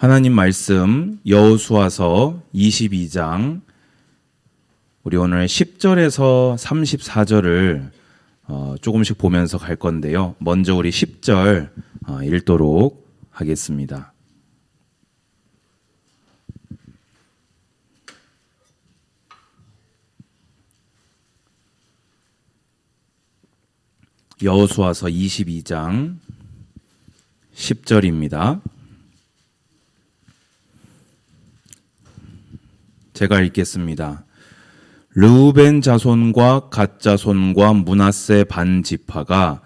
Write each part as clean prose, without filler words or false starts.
하나님 말씀 여호수아서 22장 우리 오늘 10절에서 34절을 조금씩 보면서 갈 건데요. 먼저 우리 10절 읽도록 하겠습니다. 여호수아서 22장 10절입니다. 제가 읽겠습니다. 르우벤 자손과 갓 자손과 므낫세 반 지파가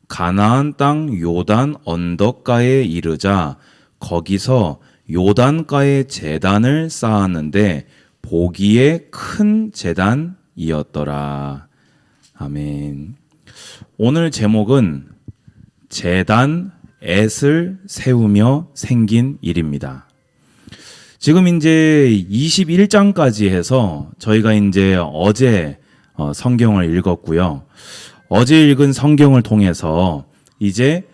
가나안 땅 요단 언덕가에 이르자 거기서 요단가에 제단을 쌓았는데 보기에 큰 제단이었더라. 아멘. 오늘 제목은 제단 엣을 세우며 생긴 일입니다. 지금 이제 21장까지 해서 저희가 이제 어제 성경을 읽었고요. 어제 읽은 성경을 통해서 이제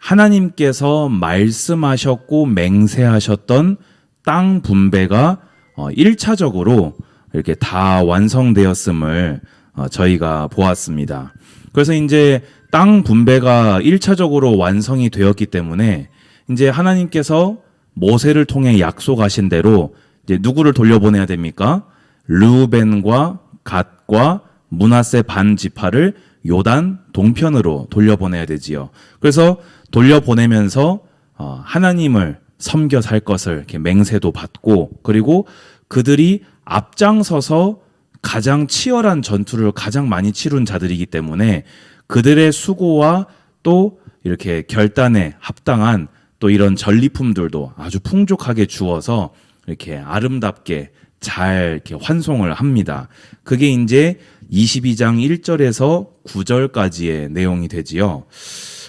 하나님께서 말씀하셨고 맹세하셨던 땅 분배가 1차적으로 이렇게 다 완성되었음을 저희가 보았습니다. 그래서 이제 땅 분배가 1차적으로 완성이 되었기 때문에 이제 하나님께서 모세를 통해 약속하신 대로 이제 누구를 돌려보내야 됩니까? 르우벤과 갓과 므낫세 반 지파를 요단 동편으로 돌려보내야 되지요. 그래서 돌려보내면서 하나님을 섬겨 살 것을 이렇게 맹세도 받고, 그리고 그들이 앞장서서 가장 치열한 전투를 가장 많이 치룬 자들이기 때문에 그들의 수고와 또 이렇게 결단에 합당한 또 이런 전리품들도 아주 풍족하게 주어서 이렇게 아름답게 잘 이렇게 환송을 합니다. 그게 이제 22장 1절에서 9절까지의 내용이 되지요.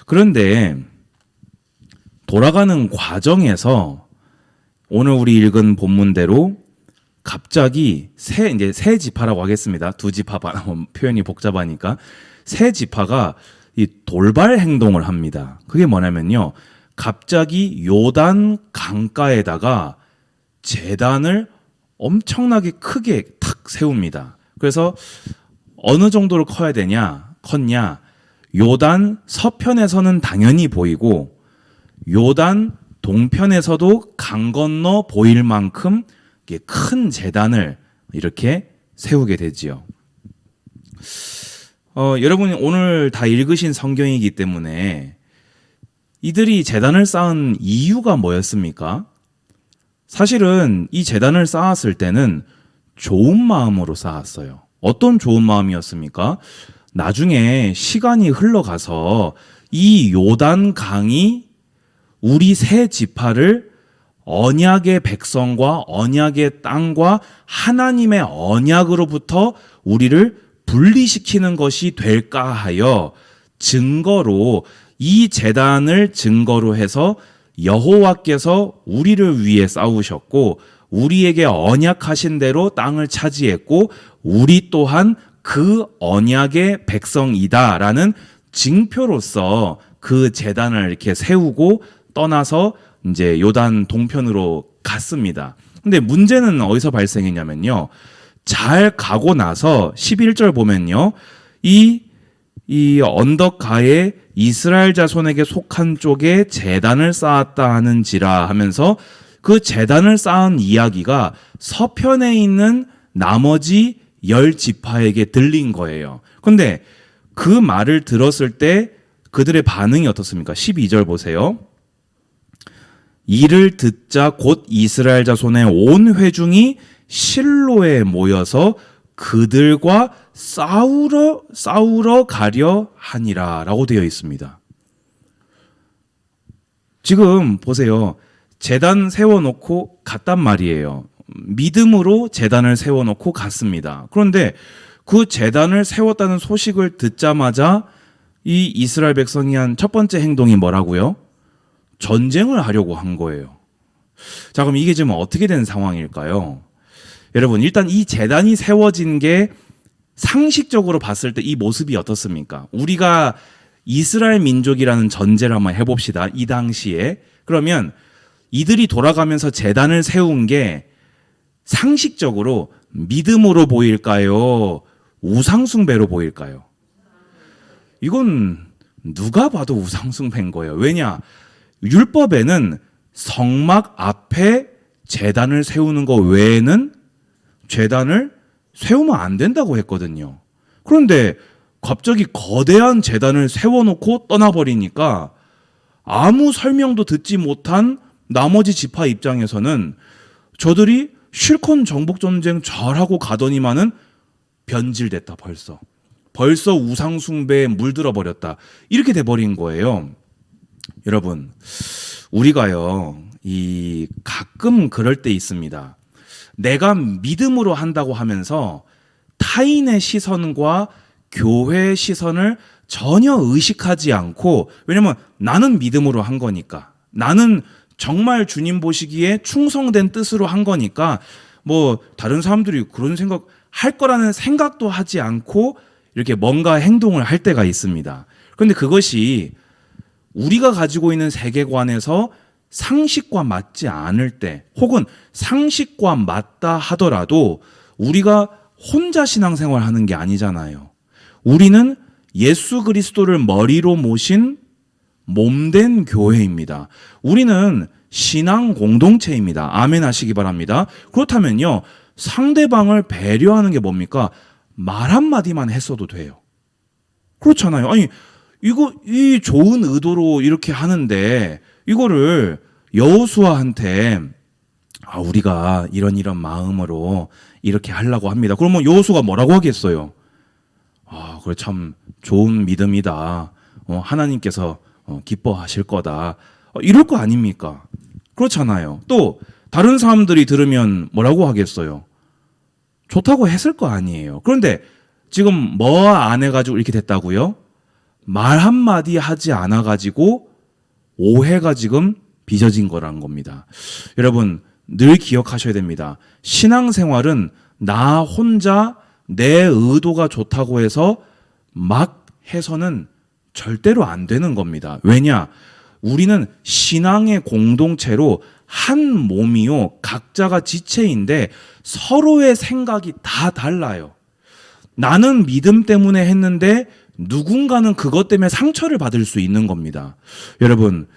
그런데 돌아가는 과정에서 오늘 우리 읽은 본문대로 갑자기 세 지파라고 하겠습니다. 두 지파 표현이 복잡하니까 세 지파가 이 돌발 행동을 합니다. 그게 뭐냐면요. 갑자기 요단 강가에다가 제단을 엄청나게 크게 탁 세웁니다. 그래서 어느 정도로 컸냐? 요단 서편에서는 당연히 보이고 요단 동편에서도 강 건너 보일 만큼 큰 제단을 이렇게 세우게 되지요. 여러분이 오늘 다 읽으신 성경이기 때문에 이들이 제단을 쌓은 이유가 뭐였습니까? 사실은 이 제단을 쌓았을 때는 좋은 마음으로 쌓았어요. 어떤 좋은 마음이었습니까? 나중에 시간이 흘러가서 이 요단 강이 우리 세 지파를 언약의 백성과 언약의 땅과 하나님의 언약으로부터 우리를 분리시키는 것이 될까 하여 증거로 이 제단을 증거로 해서 여호와께서 우리를 위해 싸우셨고 우리에게 언약하신 대로 땅을 차지했고 우리 또한 그 언약의 백성이다라는 징표로서 그 제단을 이렇게 세우고 떠나서 이제 요단 동편으로 갔습니다. 근데 문제는 어디서 발생했냐면요. 잘 가고 나서 11절 보면요. 이 언덕가에 이스라엘 자손에게 속한 쪽에 제단을 쌓았다 하는지라 하면서 그 제단을 쌓은 이야기가 서편에 있는 나머지 10지파에게 들린 거예요. 근데 그 말을 들었을 때 그들의 반응이 어떻습니까? 12절 보세요. 이를 듣자 곧 이스라엘 자손의 온 회중이 실로에 모여서 그들과 싸우러 가려 하니라 라고 되어 있습니다. 지금 보세요. 제단 세워놓고 갔단 말이에요. 믿음으로 제단을 세워놓고 갔습니다. 그런데 그 제단을 세웠다는 소식을 듣자마자 이 이스라엘 백성이 한 첫 번째 행동이 뭐라고요? 전쟁을 하려고 한 거예요. 자, 그럼 이게 지금 어떻게 된 상황일까요? 여러분, 일단 이 제단이 세워진 게 상식적으로 봤을 때 이 모습이 어떻습니까? 우리가 이스라엘 민족이라는 전제를 한번 해봅시다. 이 당시에. 그러면 이들이 돌아가면서 제단을 세운 게 상식적으로 믿음으로 보일까요? 우상숭배로 보일까요? 이건 누가 봐도 우상숭배인 거예요. 왜냐? 율법에는 성막 앞에 제단을 세우는 거 외에는 제단을 세우면 안 된다고 했거든요. 그런데 갑자기 거대한 제단을 세워놓고 떠나버리니까 아무 설명도 듣지 못한 나머지 지파 입장에서는 저들이 실컷 정복전쟁 잘하고 가더니만은 변질됐다 벌써 우상숭배에 물들어 버렸다 이렇게 돼버린 거예요. 여러분, 우리가요 가끔 그럴 때 있습니다. 내가 믿음으로 한다고 하면서 타인의 시선과 교회의 시선을 전혀 의식하지 않고, 왜냐면 나는 믿음으로 한 거니까, 나는 정말 주님 보시기에 충성된 뜻으로 한 거니까 뭐 다른 사람들이 그런 생각 할 거라는 생각도 하지 않고 이렇게 뭔가 행동을 할 때가 있습니다. 그런데 그것이 우리가 가지고 있는 세계관에서 상식과 맞지 않을 때, 혹은 상식과 맞다 하더라도 우리가 혼자 신앙생활 하는 게 아니잖아요. 우리는 예수 그리스도를 머리로 모신 몸된 교회입니다. 우리는 신앙 공동체입니다. 아멘 하시기 바랍니다. 그렇다면요, 상대방을 배려하는 게 뭡니까? 말 한마디만 했어도 돼요. 그렇잖아요. 아니, 이 좋은 의도로 이렇게 하는데, 이거를 여호수아한테 우리가 이런 마음으로 이렇게 하려고 합니다. 그러면 여호수아가 뭐라고 하겠어요? 그래, 참 좋은 믿음이다. 하나님께서 기뻐하실 거다. 이럴 거 아닙니까? 그렇잖아요. 또 다른 사람들이 들으면 뭐라고 하겠어요? 좋다고 했을 거 아니에요. 그런데 지금 뭐 안 해가지고 이렇게 됐다고요? 말 한마디 하지 않아가지고 오해가 지금 빚어진 거란 겁니다. 여러분, 늘 기억하셔야 됩니다. 신앙생활은 나 혼자 내 의도가 좋다고 해서 막 해서는 절대로 안 되는 겁니다. 왜냐? 우리는 신앙의 공동체로 한 몸이요, 각자가 지체인데 서로의 생각이 다 달라요. 나는 믿음 때문에 했는데 누군가는 그것 때문에 상처를 받을 수 있는 겁니다. 여러분,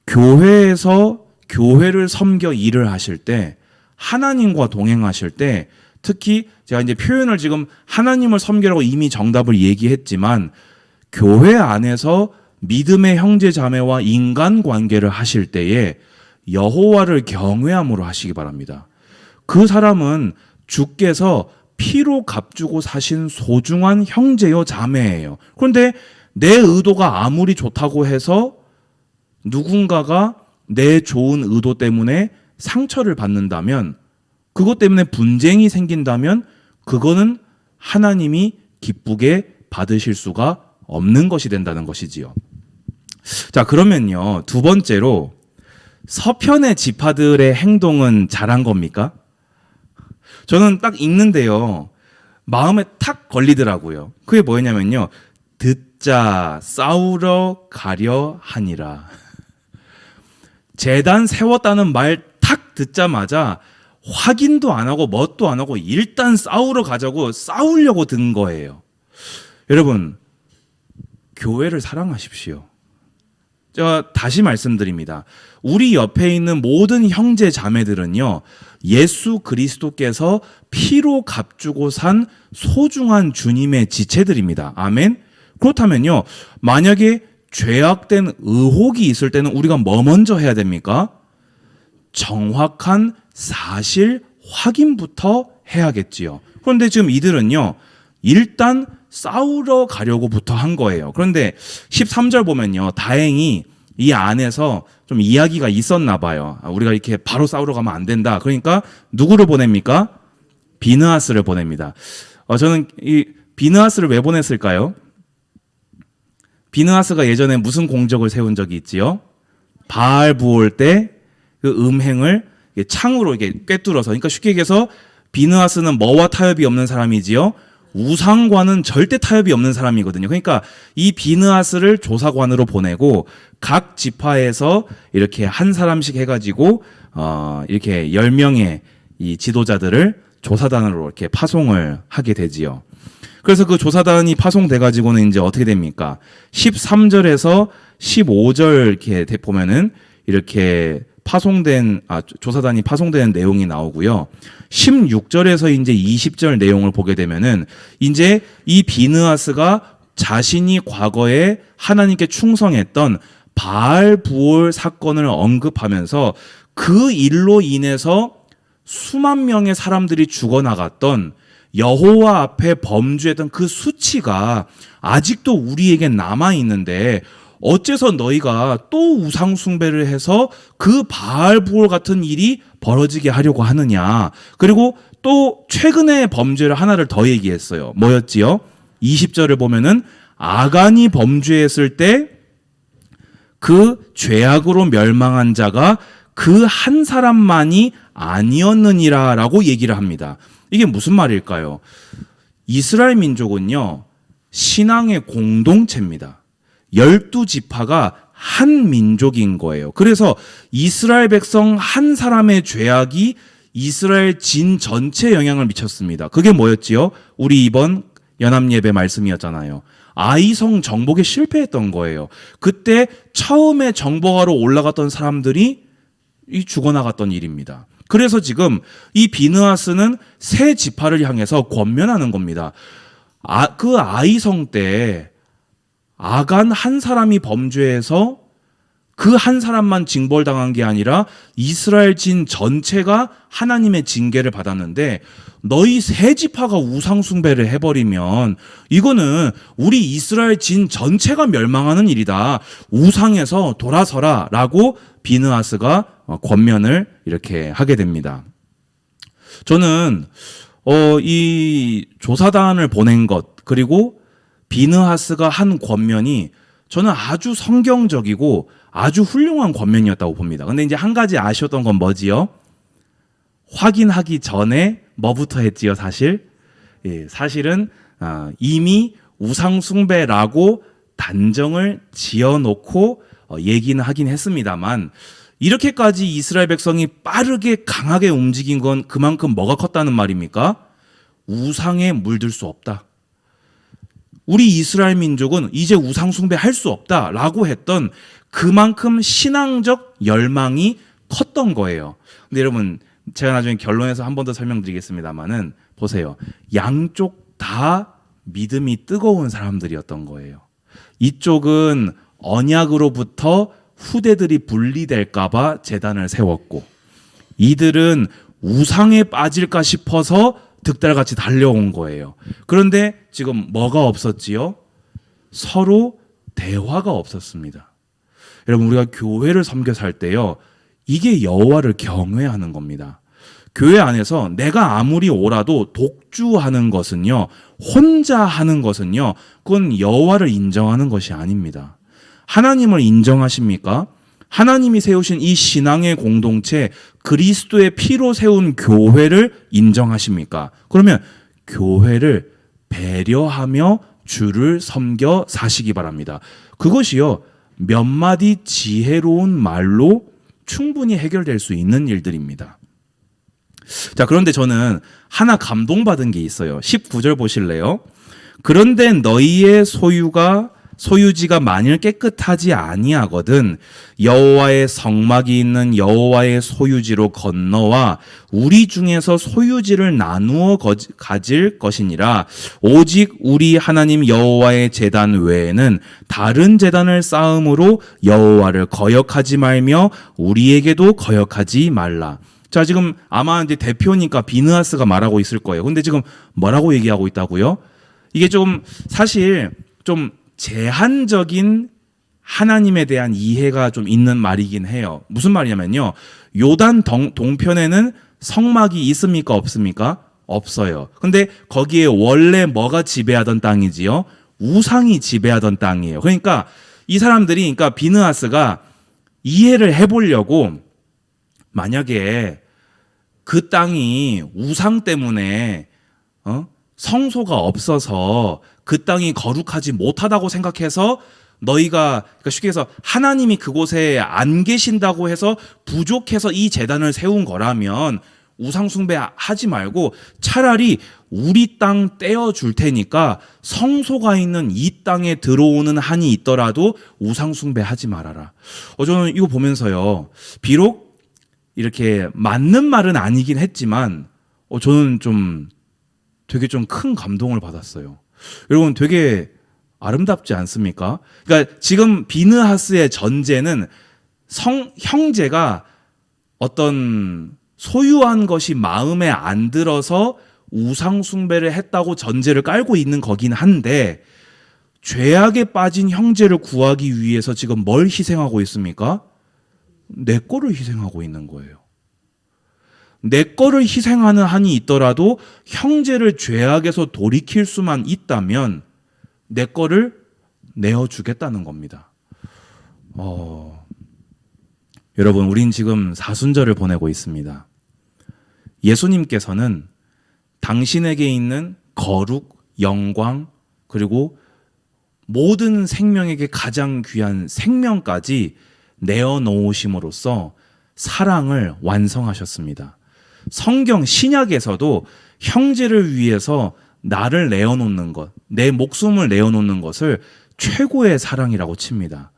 교회에서 교회를 섬겨 일을 하실 때, 하나님과 동행하실 때, 특히 제가 이제 표현을 지금 하나님을 섬기라고 이미 정답을 얘기했지만, 교회 안에서 믿음의 형제 자매와 인간 관계를 하실 때에 여호와를 경외함으로 하시기 바랍니다. 그 사람은 주께서 피로 값주고 사신 소중한 형제요 자매예요. 그런데 내 의도가 아무리 좋다고 해서 누군가가 내 좋은 의도 때문에 상처를 받는다면, 그것 때문에 분쟁이 생긴다면 그거는 하나님이 기쁘게 받으실 수가 없는 것이 된다는 것이지요. 자, 그러면요, 두 번째로 서편의 지파들의 행동은 잘한 겁니까? 저는 딱 읽는데요, 마음에 탁 걸리더라고요. 그게 뭐냐면요, 듣자 싸우러 가려 하니라. 제단 세웠다는 말 탁 듣자마자 확인도 안 하고 뭣도 안 하고 일단 싸우러 가자고 싸우려고 든 거예요. 여러분, 교회를 사랑하십시오. 제가 다시 말씀드립니다. 우리 옆에 있는 모든 형제 자매들은요, 예수 그리스도께서 피로 값주고 산 소중한 주님의 지체들입니다. 아멘. 그렇다면요, 만약에 죄악된 의혹이 있을 때는 우리가 뭐 먼저 해야 됩니까? 정확한 사실 확인부터 해야겠지요. 그런데 지금 이들은요, 일단 싸우러 가려고부터 한 거예요. 그런데 13절 보면요, 다행히 이 안에서 좀 이야기가 있었나 봐요. 우리가 이렇게 바로 싸우러 가면 안 된다. 그러니까 누구를 보냅니까? 비느하스를 보냅니다. 저는 이 비느하스를 왜 보냈을까요? 비느하스가 예전에 무슨 공적을 세운 적이 있지요? 바알 부올 때 그 음행을 창으로 이렇게 꿰뚫어서, 그러니까 쉽게 얘기해서 비느하스는 뭐와 타협이 없는 사람이지요? 우상과는 절대 타협이 없는 사람이거든요. 그러니까 이 비느하스를 조사관으로 보내고 각 지파에서 이렇게 한 사람씩 해가지고 이렇게 10명의 이 지도자들을 조사단으로 이렇게 파송을 하게 되지요. 그래서 그 조사단이 파송돼 가지고는 이제 어떻게 됩니까? 13절에서 15절 이렇게 보면은 이렇게 조사단이 파송되는 내용이 나오고요. 16절에서 이제 20절 내용을 보게 되면은 이제 이 비느하스가 자신이 과거에 하나님께 충성했던 바알 부올 사건을 언급하면서 그 일로 인해서 수만 명의 사람들이 죽어나갔던 여호와 앞에 범죄했던 그 수치가 아직도 우리에게 남아있는데 어째서 너희가 또 우상 숭배를 해서 그 바알 부올 같은 일이 벌어지게 하려고 하느냐. 그리고 또 최근에 범죄를 하나를 더 얘기했어요. 뭐였지요? 20절을 보면은 아간이 범죄했을 때 그 죄악으로 멸망한 자가 그 한 사람만이 아니었느니라라고 얘기를 합니다. 이게 무슨 말일까요? 이스라엘 민족은요, 신앙의 공동체입니다. 12지파가 한 민족인 거예요. 그래서 이스라엘 백성 한 사람의 죄악이 이스라엘 진 전체에 영향을 미쳤습니다. 그게 뭐였지요? 우리 이번 연합예배 말씀이었잖아요. 아이성 정복에 실패했던 거예요. 그때 처음에 정복하러 올라갔던 사람들이 죽어나갔던 일입니다. 그래서 지금 이 비느하스는 새 지파를 향해서 권면하는 겁니다. 그 아이성 때 아간 한 사람이 범죄해서 그 한 사람만 징벌당한 게 아니라 이스라엘 진 전체가 하나님의 징계를 받았는데 너희 세 지파가 우상 숭배를 해버리면 이거는 우리 이스라엘 진 전체가 멸망하는 일이다. 우상에서 돌아서라라고 비느하스가 권면을 이렇게 하게 됩니다. 저는 이 조사단을 보낸 것 그리고 비느하스가 한 권면이 저는 아주 성경적이고 아주 훌륭한 권면이었다고 봅니다. 근데 이제 한 가지 아쉬웠던 건 뭐지요? 확인하기 전에 뭐부터 했지요, 사실? 예, 사실은 이미 우상숭배라고 단정을 지어놓고 얘기는 하긴 했습니다만 이렇게까지 이스라엘 백성이 빠르게 강하게 움직인 건 그만큼 뭐가 컸다는 말입니까? 우상에 물들 수 없다. 우리 이스라엘 민족은 이제 우상 숭배할 수 없다라고 했던 그만큼 신앙적 열망이 컸던 거예요. 근데 여러분 제가 나중에 결론에서 한 번 더 설명드리겠습니다만은 보세요. 양쪽 다 믿음이 뜨거운 사람들이었던 거예요. 이쪽은 언약으로부터 후대들이 분리될까 봐 제단을 세웠고 이들은 우상에 빠질까 싶어서 득달같이 달려온 거예요. 그런데 지금 뭐가 없었지요? 서로 대화가 없었습니다. 여러분 우리가 교회를 섬겨 살 때요. 이게 여호와를 경외하는 겁니다. 교회 안에서 내가 아무리 오라도 독주하는 것은요. 혼자 하는 것은요. 그건 여호와를 인정하는 것이 아닙니다. 하나님을 인정하십니까? 하나님이 세우신 이 신앙의 공동체 그리스도의 피로 세운 교회를 인정하십니까? 그러면 교회를 배려하며 주를 섬겨 사시기 바랍니다. 그것이요. 몇 마디 지혜로운 말로 충분히 해결될 수 있는 일들입니다. 자, 그런데 저는 하나 감동받은 게 있어요. 19절 보실래요? 그런데 너희의 소유지가 만일 깨끗하지 아니하거든 여호와의 성막이 있는 여호와의 소유지로 건너와 우리 중에서 소유지를 나누어 가질 것이니라. 오직 우리 하나님 여호와의 제단 외에는 다른 제단을 쌓음으로 여호와를 거역하지 말며 우리에게도 거역하지 말라. 자, 지금 아마 이제 대표니까 비느하스가 말하고 있을 거예요. 근데 지금 뭐라고 얘기하고 있다고요? 이게 좀 사실 좀 제한적인 하나님에 대한 이해가 좀 있는 말이긴 해요. 무슨 말이냐면요. 요단 동편에는 성막이 있습니까? 없습니까? 없어요. 근데 거기에 원래 뭐가 지배하던 땅이지요? 우상이 지배하던 땅이에요. 그러니까 이 사람들이, 그러니까 비느하스가 이해를 해보려고 만약에 그 땅이 우상 때문에 성소가 없어서 그 땅이 거룩하지 못하다고 생각해서 너희가, 그러니까 쉽게 해서 하나님이 그곳에 안 계신다고 해서 부족해서 이 제단을 세운 거라면 우상숭배 하지 말고 차라리 우리 땅 떼어줄 테니까 성소가 있는 이 땅에 들어오는 한이 있더라도 우상숭배 하지 말아라. 저는 이거 보면서요, 비록 이렇게 맞는 말은 아니긴 했지만 저는 좀 되게 좀 큰 감동을 받았어요. 여러분, 되게 아름답지 않습니까? 그러니까 지금 비느하스의 전제는 형제가 어떤 소유한 것이 마음에 안 들어서 우상숭배를 했다고 전제를 깔고 있는 거긴 한데, 죄악에 빠진 형제를 구하기 위해서 지금 뭘 희생하고 있습니까? 내 거를 희생하고 있는 거예요. 내 거를 희생하는 한이 있더라도 형제를 죄악에서 돌이킬 수만 있다면 내 거를 내어주겠다는 겁니다. 여러분, 우린 지금 사순절을 보내고 있습니다. 예수님께서는 당신에게 있는 거룩, 영광, 그리고 모든 생명에게 가장 귀한 생명까지 내어놓으심으로써 사랑을 완성하셨습니다. 성경 신약에서도 형제를 위해서 나를 내어놓는 것, 내 목숨을 내어놓는 것을 최고의 사랑이라고 칩니다.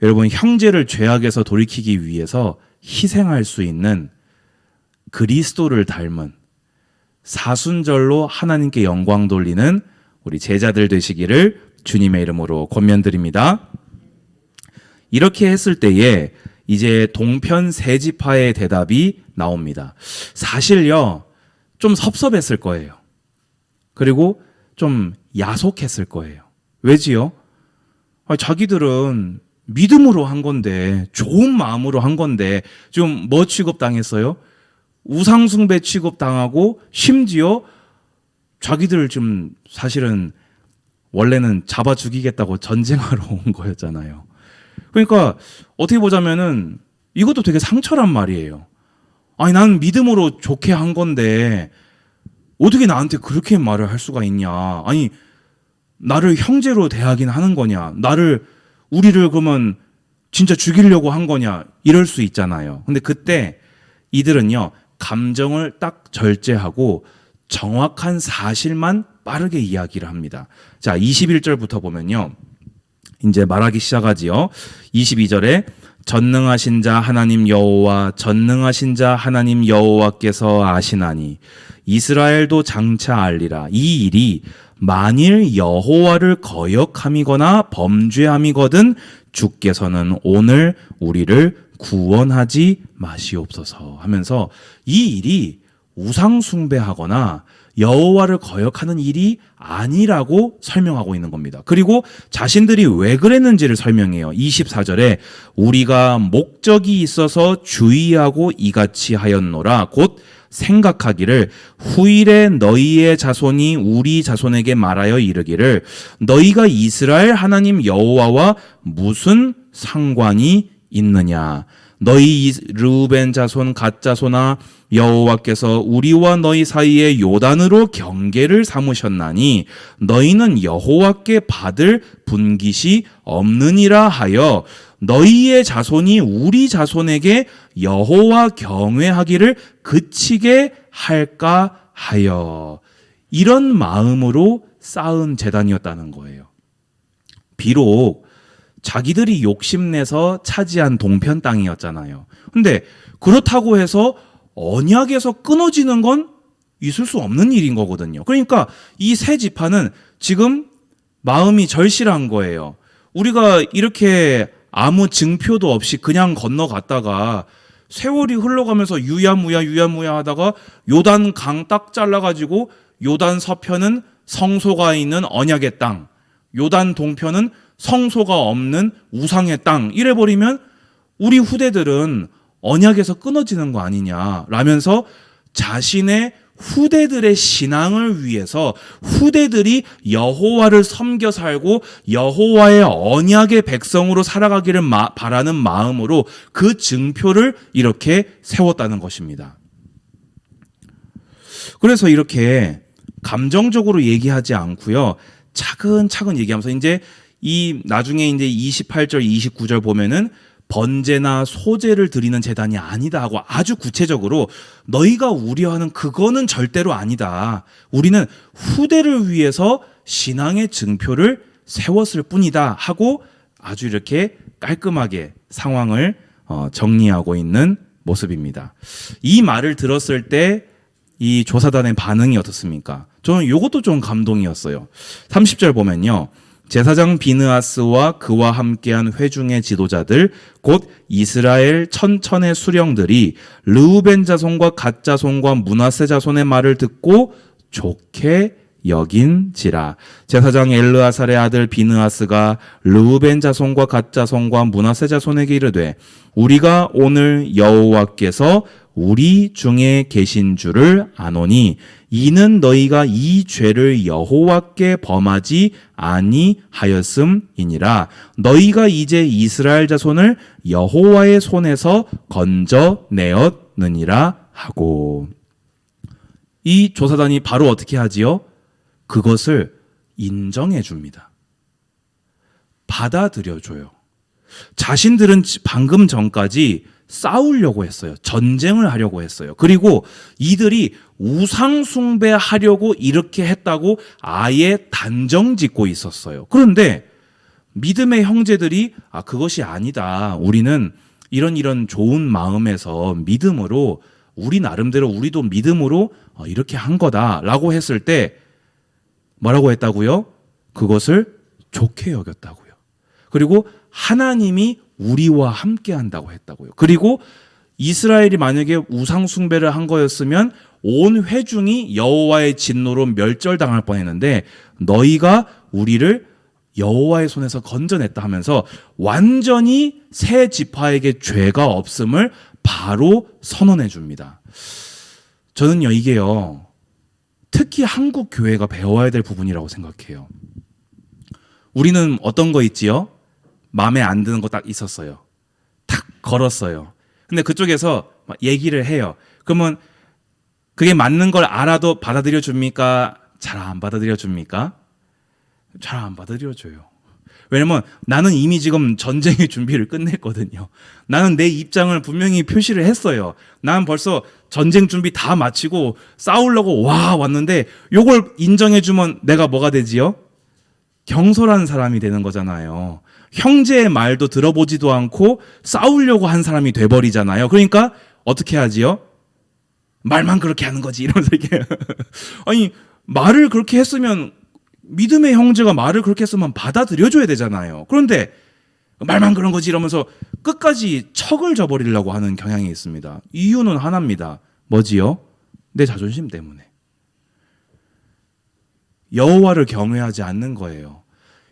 여러분, 형제를 죄악에서 돌이키기 위해서 희생할 수 있는 그리스도를 닮은 사순절로 하나님께 영광 돌리는 우리 제자들 되시기를 주님의 이름으로 권면드립니다. 이렇게 했을 때에 이제 동편 세 지파의 대답이 나옵니다. 사실요, 좀 섭섭했을 거예요. 그리고 좀 야속했을 거예요. 왜지요? 자기들은 믿음으로 한 건데, 좋은 마음으로 한 건데, 좀 뭐 취급당했어요? 우상숭배 취급당하고, 심지어 자기들 좀 사실은 원래는 잡아 죽이겠다고 전쟁하러 온 거였잖아요. 그러니까 어떻게 보자면은 이것도 되게 상처란 말이에요. 아니, 나는 믿음으로 좋게 한 건데 어떻게 나한테 그렇게 말을 할 수가 있냐. 아니, 나를 형제로 대하긴 하는 거냐. 우리를 그러면 진짜 죽이려고 한 거냐. 이럴 수 있잖아요. 근데 그때 이들은요, 감정을 딱 절제하고 정확한 사실만 빠르게 이야기를 합니다. 자, 21절부터 보면요, 이제 말하기 시작하지요. 22절에 전능하신 자 하나님 여호와, 전능하신 자 하나님 여호와께서 아시나니 이스라엘도 장차 알리라. 이 일이 만일 여호와를 거역함이거나 범죄함이거든 주께서는 오늘 우리를 구원하지 마시옵소서 하면서, 이 일이 우상숭배하거나 여호와를 거역하는 일이 아니라고 설명하고 있는 겁니다. 그리고 자신들이 왜 그랬는지를 설명해요. 24절에 우리가 목적이 있어서 주의하고 이같이 하였노라. 곧 생각하기를 후일에 너희의 자손이 우리 자손에게 말하여 이르기를 너희가 이스라엘 하나님 여호와와 무슨 상관이 있느냐. 너희 르우벤 자손 갓 자손아, 여호와께서 우리와 너희 사이에 요단으로 경계를 삼으셨나니 너희는 여호와께 받을 분깃이 없느니라 하여 너희의 자손이 우리 자손에게 여호와 경외하기를 그치게 할까 하여. 이런 마음으로 쌓은 제단이었다는 거예요. 비록 자기들이 욕심내서 차지한 동편 땅이었잖아요. 근데 그렇다고 해서 언약에서 끊어지는 건 있을 수 없는 일인 거거든요. 그러니까 이 세 지파는 지금 마음이 절실한 거예요. 우리가 이렇게 아무 증표도 없이 그냥 건너갔다가 세월이 흘러가면서 유야무야 하다가 요단 강 딱 잘라가지고 요단 서편은 성소가 있는 언약의 땅, 요단 동편은 성소가 없는 우상의 땅, 이래버리면 우리 후대들은 언약에서 끊어지는 거 아니냐 라면서 자신의 후대들의 신앙을 위해서 후대들이 여호와를 섬겨 살고 여호와의 언약의 백성으로 살아가기를 바라는 마음으로 그 증표를 이렇게 세웠다는 것입니다. 그래서 이렇게 감정적으로 얘기하지 않고요. 차근차근 얘기하면서 이제 이 나중에 이제 28절, 29절 보면은 번제나 소제를 드리는 제단이 아니다 하고 아주 구체적으로 너희가 우려하는 그거는 절대로 아니다. 우리는 후대를 위해서 신앙의 증표를 세웠을 뿐이다 하고 아주 이렇게 깔끔하게 상황을 정리하고 있는 모습입니다. 이 말을 들었을 때 이 조사단의 반응이 어떻습니까? 저는 이것도 좀 감동이었어요. 30절 보면요. 제사장 비느하스와 그와 함께한 회중의 지도자들 곧 이스라엘 천천의 수령들이 르우벤 자손과 갓 자손과 므낫세 자손의 말을 듣고 좋게 여긴지라. 제사장 엘르아살의 아들 비느하스가 르우벤 자손과 갓 자손과 므낫세 자손에게 이르되 우리가 오늘 여호와께서 우리 중에 계신 줄을 아노니 이는 너희가 이 죄를 여호와께 범하지 아니하였음이니라. 너희가 이제 이스라엘 자손을 여호와의 손에서 건져내었느니라 하고. 이 조사단이 바로 어떻게 하지요? 그것을 인정해 줍니다. 받아들여줘요. 자신들은 방금 전까지 싸우려고 했어요. 전쟁을 하려고 했어요. 그리고 이들이 우상숭배하려고 이렇게 했다고 아예 단정 짓고 있었어요. 그런데 믿음의 형제들이 그것이 아니다. 우리는 이런 좋은 마음에서 믿음으로 우리 나름대로 우리도 믿음으로 이렇게 한 거다라고 했을 때 뭐라고 했다고요? 그것을 좋게 여겼다고요. 그리고 하나님이 우리와 함께 한다고 했다고요. 그리고 이스라엘이 만약에 우상 숭배를 한 거였으면 온 회중이 여호와의 진노로 멸절당할 뻔했는데 너희가 우리를 여호와의 손에서 건져냈다 하면서 완전히 새 지파에게 죄가 없음을 바로 선언해 줍니다. 저는요 이게요 특히 한국 교회가 배워야 될 부분이라고 생각해요. 우리는 어떤 거 있지요? 마음에 안 드는 거 딱 있었어요. 탁 걸었어요. 근데 그쪽에서 막 얘기를 해요. 그러면 그게 맞는 걸 알아도 받아들여 줍니까? 잘 안 받아들여 줍니까? 잘 안 받아들여 줘요. 왜냐면 나는 이미 지금 전쟁의 준비를 끝냈거든요. 나는 내 입장을 분명히 표시를 했어요. 나는 벌써 전쟁 준비 다 마치고 싸우려고 왔는데 요걸 인정해 주면 내가 뭐가 되지요? 경솔한 사람이 되는 거잖아요. 형제의 말도 들어보지도 않고 싸우려고 한 사람이 돼버리잖아요. 그러니까 어떻게 하지요? 말만 그렇게 하는 거지 이러면서 이렇게 아니 말을 그렇게 했으면 믿음의 형제가 말을 그렇게 했으면 받아들여줘야 되잖아요. 그런데 말만 그런 거지 이러면서 끝까지 척을 져버리려고 하는 경향이 있습니다. 이유는 하나입니다. 뭐지요? 내 자존심 때문에. 여호와를 경외하지 않는 거예요.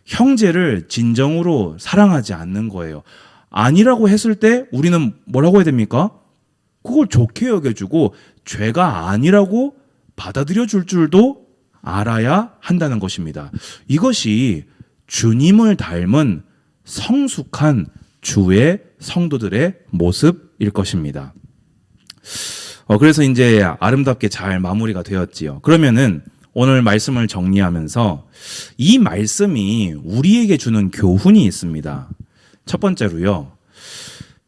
형제를 진정으로 사랑하지 않는 거예요. 아니라고 했을 때 우리는 뭐라고 해야 됩니까? 그걸 좋게 여겨주고 죄가 아니라고 받아들여 줄 줄도 알아야 한다는 것입니다. 이것이 주님을 닮은 성숙한 주의 성도들의 모습일 것입니다. 그래서 이제 아름답게 잘 마무리가 되었지요. 그러면은 오늘 말씀을 정리하면서 이 말씀이 우리에게 주는 교훈이 있습니다. 첫 번째로요.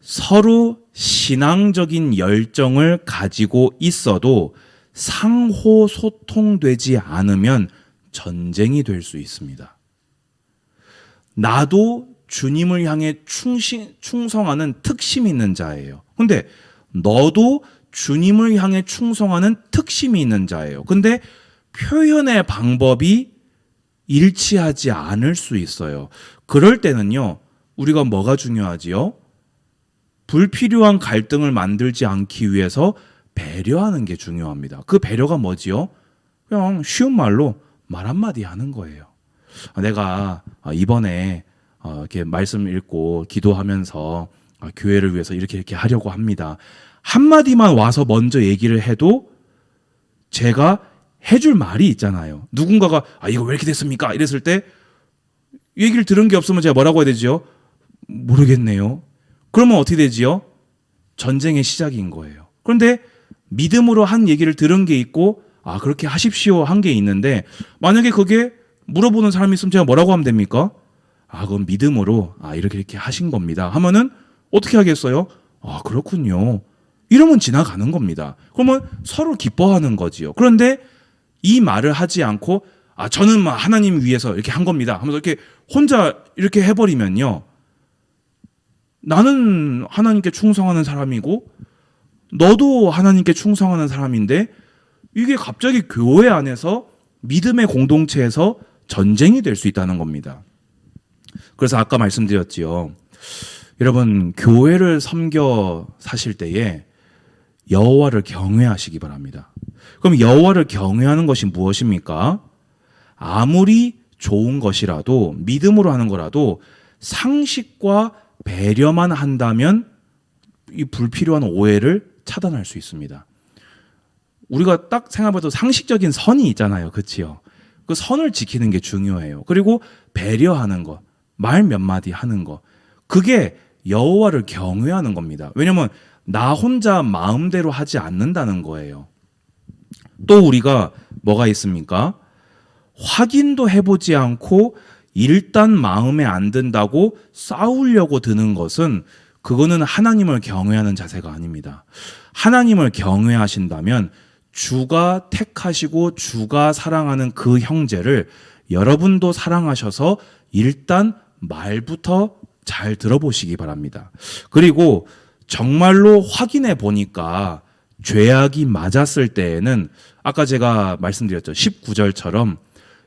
서로 신앙적인 열정을 가지고 있어도 상호 소통되지 않으면 전쟁이 될 수 있습니다. 나도 주님을 향해 충성하는 특심이 있는 자예요. 근데 너도 주님을 향해 충성하는 특심이 있는 자예요. 근데 표현의 방법이 일치하지 않을 수 있어요. 그럴 때는요, 우리가 뭐가 중요하지요? 불필요한 갈등을 만들지 않기 위해서 배려하는 게 중요합니다. 그 배려가 뭐지요? 그냥 쉬운 말로 말 한마디 하는 거예요. 내가 이번에 이렇게 말씀 읽고 기도하면서 교회를 위해서 이렇게 하려고 합니다. 한마디만 와서 먼저 얘기를 해도 제가 해줄 말이 있잖아요. 누군가가 이거 왜 이렇게 됐습니까? 이랬을 때 얘기를 들은 게 없으면 제가 뭐라고 해야 되지요? 모르겠네요. 그러면 어떻게 되지요? 전쟁의 시작인 거예요. 그런데 믿음으로 한 얘기를 들은 게 있고 아, 그렇게 하십시오 한 게 있는데, 만약에 그게 물어보는 사람이 있으면 제가 뭐라고 하면 됩니까? 아, 그건 믿음으로, 아, 이렇게 하신 겁니다 하면은 어떻게 하겠어요? 아, 그렇군요. 이러면 지나가는 겁니다. 그러면 서로 기뻐하는 거지요. 그런데 이 말을 하지 않고, 아, 저는 막 하나님 위해서 이렇게 한 겁니다 하면서 이렇게 혼자 이렇게 해버리면요, 나는 하나님께 충성하는 사람이고 너도 하나님께 충성하는 사람인데, 이게 갑자기 교회 안에서 믿음의 공동체에서 전쟁이 될 수 있다는 겁니다. 그래서 아까 말씀드렸지요. 여러분, 교회를 섬겨 사실 때에 여호와를 경외하시기 바랍니다. 그럼 여호와를 경외하는 것이 무엇입니까? 아무리 좋은 것이라도, 믿음으로 하는 거라도 상식과 배려만 한다면 이 불필요한 오해를 차단할 수 있습니다. 우리가 딱 생각해도 상식적인 선이 있잖아요. 그렇지요? 그 선을 지키는 게 중요해요. 그리고 배려하는 것, 말 몇 마디 하는 것, 그게 여호와를 경외하는 겁니다. 왜냐하면 나 혼자 마음대로 하지 않는다는 거예요. 또 우리가 뭐가 있습니까? 확인도 해보지 않고 일단 마음에 안 든다고 싸우려고 드는 것은, 그거는 하나님을 경외하는 자세가 아닙니다. 하나님을 경외하신다면 주가 택하시고 주가 사랑하는 그 형제를 여러분도 사랑하셔서 일단 말부터 잘 들어보시기 바랍니다. 그리고 정말로 확인해 보니까 죄악이 맞았을 때에는 아까 제가 말씀드렸죠. 19절처럼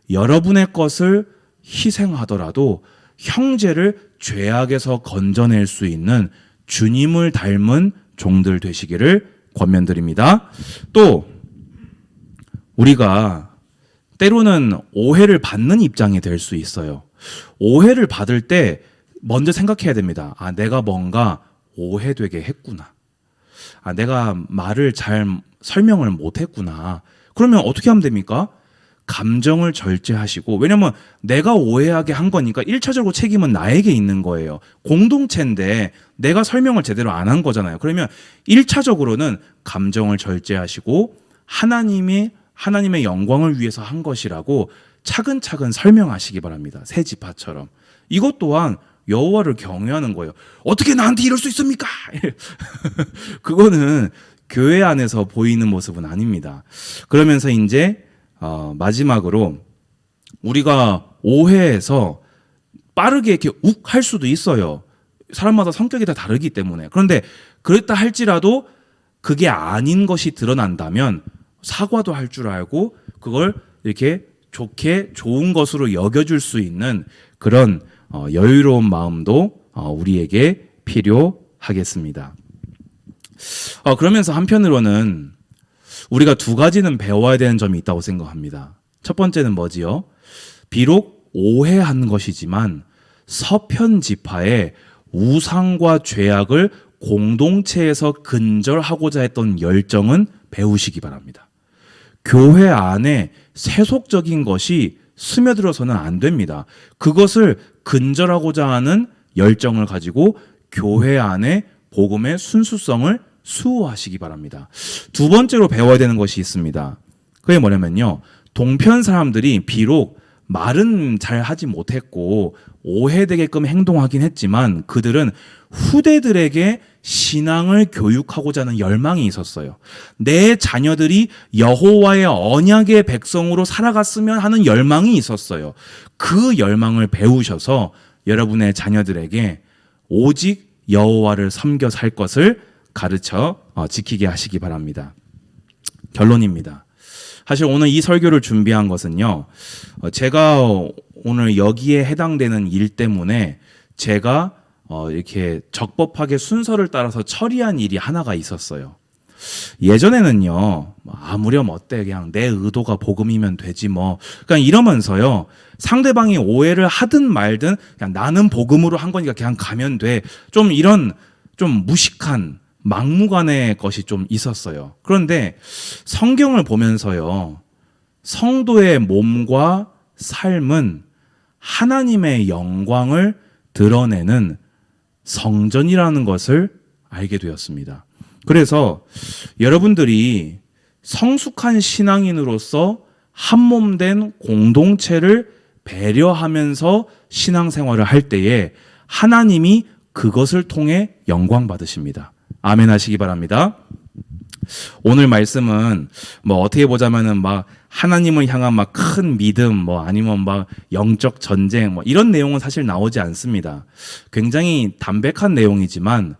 여러분의 것을 희생하더라도 형제를 죄악에서 건져낼 수 있는 주님을 닮은 종들 되시기를 권면드립니다. 또 우리가 때로는 오해를 받는 입장이 될 수 있어요. 오해를 받을 때 먼저 생각해야 됩니다. 아, 내가 뭔가 오해되게 했구나. 아, 내가 말을 잘 설명을 못했구나. 그러면 어떻게 하면 됩니까? 감정을 절제하시고, 왜냐면 내가 오해하게 한 거니까 1차적으로 책임은 나에게 있는 거예요. 공동체인데 내가 설명을 제대로 안 한 거잖아요. 그러면 1차적으로는 감정을 절제하시고 하나님의 영광을 위해서 한 것이라고 차근차근 설명하시기 바랍니다. 새 지파처럼. 이것 또한 여호와를 경외하는 거예요. 어떻게 나한테 이럴 수 있습니까? 그거는 교회 안에서 보이는 모습은 아닙니다. 그러면서 이제 마지막으로 우리가 오해해서 빠르게 이렇게 욱 할 수도 있어요. 사람마다 성격이 다 다르기 때문에. 그런데 그랬다 할지라도 그게 아닌 것이 드러난다면 사과도 할 줄 알고 그걸 이렇게 좋게 좋은 것으로 여겨줄 수 있는 그런 여유로운 마음도 우리에게 필요하겠습니다. 그러면서 한편으로는 우리가 두 가지는 배워야 되는 점이 있다고 생각합니다. 첫 번째는 뭐지요? 비록 오해한 것이지만 서편 지파의 우상과 죄악을 공동체에서 근절하고자 했던 열정은 배우시기 바랍니다. 교회 안에 세속적인 것이 스며들어서는 안 됩니다. 그것을 근절하고자 하는 열정을 가지고 교회 안에 복음의 순수성을 수호하시기 바랍니다. 두 번째로 배워야 되는 것이 있습니다. 그게 뭐냐면요, 동편 사람들이 비록 말은 잘 하지 못했고 오해되게끔 행동하긴 했지만 그들은 후대들에게 신앙을 교육하고자 하는 열망이 있었어요. 내 자녀들이 여호와의 언약의 백성으로 살아갔으면 하는 열망이 있었어요. 그 열망을 배우셔서 여러분의 자녀들에게 오직 여호와를 섬겨 살 것을 가르쳐 지키게 하시기 바랍니다. 결론입니다. 사실 오늘 이 설교를 준비한 것은요, 제가 오늘 여기에 해당되는 일 때문에 제가 이렇게 적법하게 순서를 따라서 처리한 일이 하나가 있었어요. 예전에는요, 아무렴 어때, 그냥 내 의도가 복음이면 되지 뭐, 그냥 이러면서요, 상대방이 오해를 하든 말든 그냥 나는 복음으로 한 거니까 그냥 가면 돼, 좀 이런 좀 무식한 막무가내 것이 좀 있었어요. 그런데 성경을 보면서요, 성도의 몸과 삶은 하나님의 영광을 드러내는 성전이라는 것을 알게 되었습니다. 그래서 여러분들이 성숙한 신앙인으로서 한몸된 공동체를 배려하면서 신앙생활을 할 때에 하나님이 그것을 통해 영광 받으십니다. 아멘 하시기 바랍니다. 오늘 말씀은 뭐 어떻게 보자면은 막 하나님을 향한 막 큰 믿음 뭐 아니면 막 영적 전쟁 뭐 이런 내용은 사실 나오지 않습니다. 굉장히 담백한 내용이지만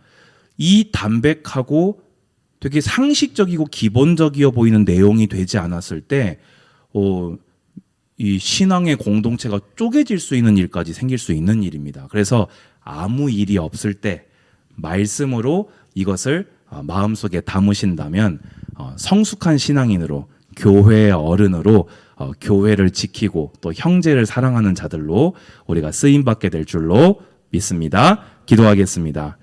이 담백하고 되게 상식적이고 기본적이어 보이는 내용이 되지 않았을 때 이 신앙의 공동체가 쪼개질 수 있는 일까지 생길 수 있는 일입니다. 그래서 아무 일이 없을 때 말씀으로 이것을 마음속에 담으신다면 성숙한 신앙인으로 교회의 어른으로 교회를 지키고 또 형제를 사랑하는 자들로 우리가 쓰임받게 될 줄로 믿습니다. 기도하겠습니다.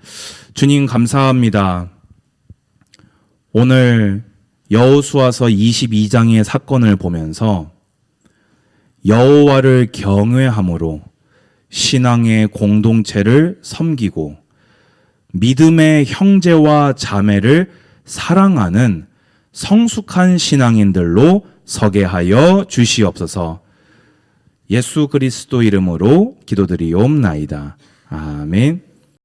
주님 감사합니다. 오늘 여호수아서 22장의 사건을 보면서 여호와를 경외함으로 신앙의 공동체를 섬기고 믿음의 형제와 자매를 사랑하는 성숙한 신앙인들로 서게 하여 주시옵소서. 예수 그리스도 이름으로 기도드리옵나이다. 아멘.